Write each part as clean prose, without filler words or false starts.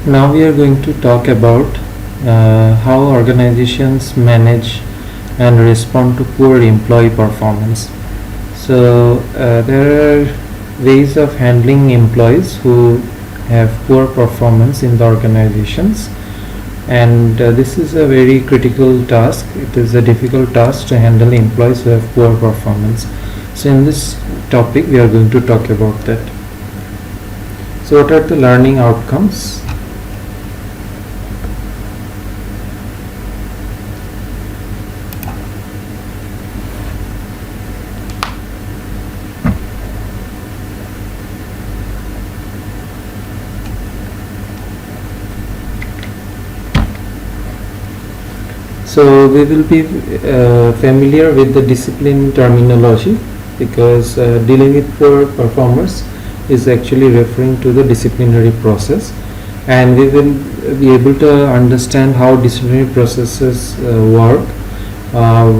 Now we are going to talk about how organizations manage and respond to poor employee performance. There are ways of handling employees who have poor performance in the organizations, and this is a very critical task. It is a difficult task to handle employees who have poor performance. So in this topic we are going to talk about that. So what are the learning outcomes? So we will be familiar with the discipline terminology, because dealing with poor performers is actually referring to the disciplinary process, and we will be able to understand how disciplinary processes work,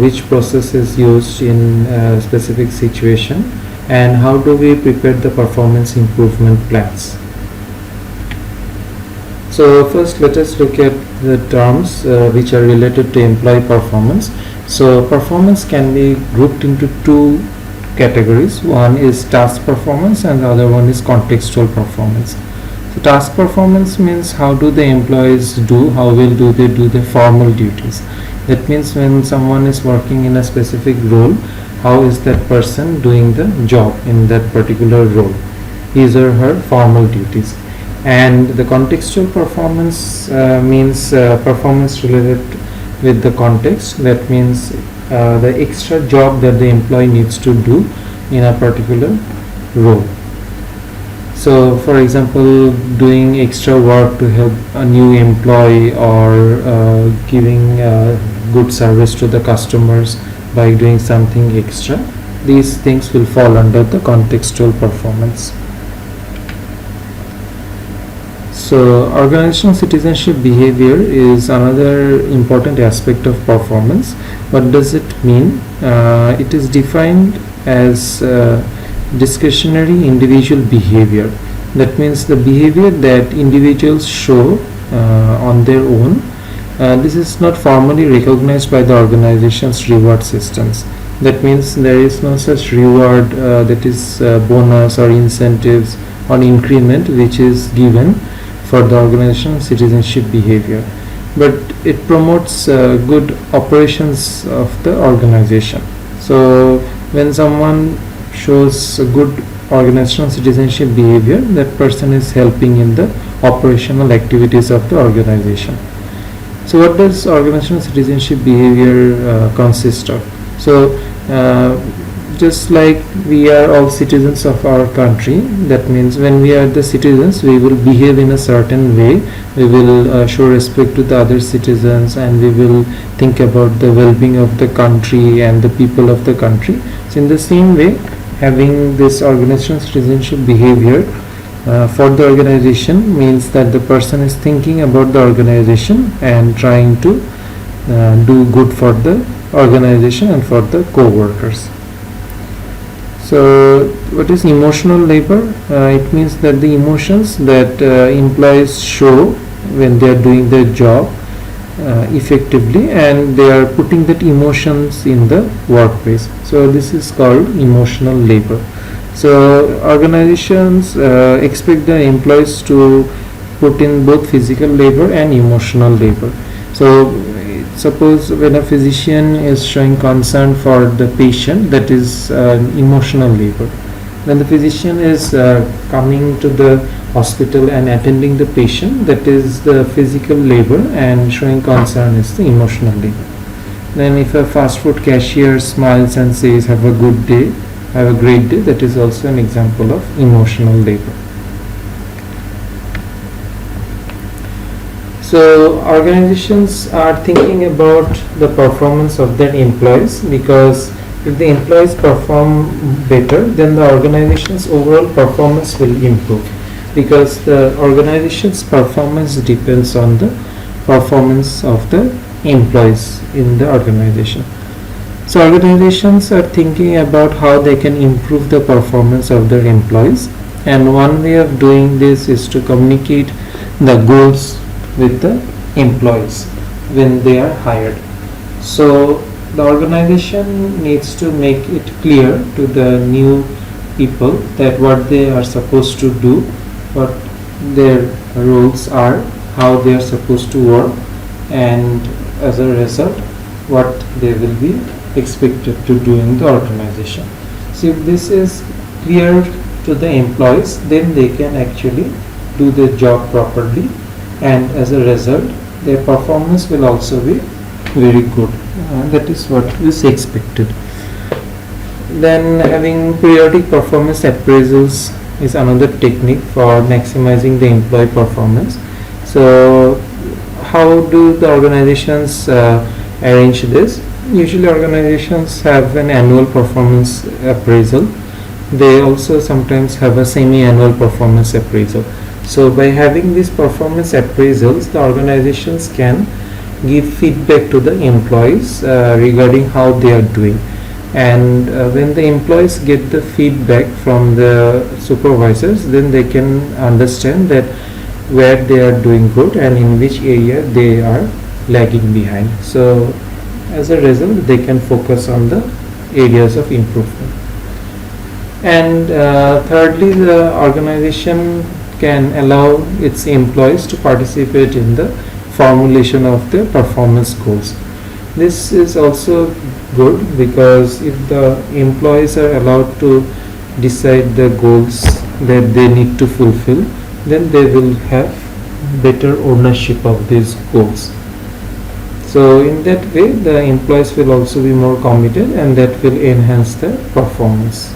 which process is used in a specific situation, and how do we prepare the performance improvement plans. So first let us look at the terms which are related to employee performance. So performance can be grouped into two categories. One is task performance and the other one is contextual performance. So task performance means how do the employees do, how well do they do their formal duties. That means when someone is working in a specific role, how is that person doing the job in that particular role, his or her formal duties. And the contextual performance means performance related with the context. That means the extra job that the employee needs to do in a particular role. So for example, doing extra work to help a new employee, or giving good service to the customers by doing something extra. These things will fall under the contextual performance. So organizational citizenship behavior is another important aspect of performance. What does it mean? It is defined as discretionary individual behavior. That means the behavior that individuals show on their own. This is not formally recognized by the organization's reward systems. That means there is no such reward, that is bonus or incentives or increment which is given for the organizational citizenship behavior, but it promotes good operations of the organization. So when someone shows a good organizational citizenship behavior, that person is helping in the operational activities of the organization. So what does organizational citizenship behavior consist of? So just like we are all citizens of our country, that means when we are the citizens, we will behave in a certain way. We will show respect to the other citizens, and we will think about the well-being of the country and the people of the country. So in the same way, having this organizational citizenship behavior for the organization means that the person is thinking about the organization and trying to do good for the organization and for the co-workers. So what is emotional labor? It means that the emotions that employees show when they are doing their job effectively, and they are putting that emotions in the workplace. So this is called emotional labor. So organizations expect the employees to put in both physical labor and emotional labor. So suppose when a physician is showing concern for the patient, that is emotional labor. When the physician is coming to the hospital and attending the patient, that is the physical labor, and showing concern is the emotional labor. Then if a fast food cashier smiles and says have a good day, have a great day, that is also an example of emotional labor. So organizations are thinking about the performance of their employees, because if the employees perform better, then the organization's overall performance will improve, because the organization's performance depends on the performance of the employees in the organization. So organizations are thinking about how they can improve the performance of their employees, and one way of doing this is to communicate the goals with the employees when they are hired. So the organization needs to make it clear to the new people that what they are supposed to do, what their roles are, how they are supposed to work, and as a result what they will be expected to do in the organization. So if this is clear to the employees, then they can actually do the job properly, and as a result their performance will also be very good. That is what is expected. Then having periodic performance appraisals is another technique for maximizing the employee performance. So how do the organizations arrange this? Usually organizations have an annual performance appraisal. They also sometimes have a semi-annual performance appraisal. So by having these performance appraisals, the organizations can give feedback to the employees regarding how they are doing. And when the employees get the feedback from the supervisors, then they can understand that where they are doing good and in which area they are lagging behind. So as a result they can focus on the areas of improvement. And thirdly, the organization can allow its employees to participate in the formulation of the performance goals. This is also good because if the employees are allowed to decide the goals that they need to fulfill, then they will have better ownership of these goals. So in that way the employees will also be more committed, and that will enhance their performance.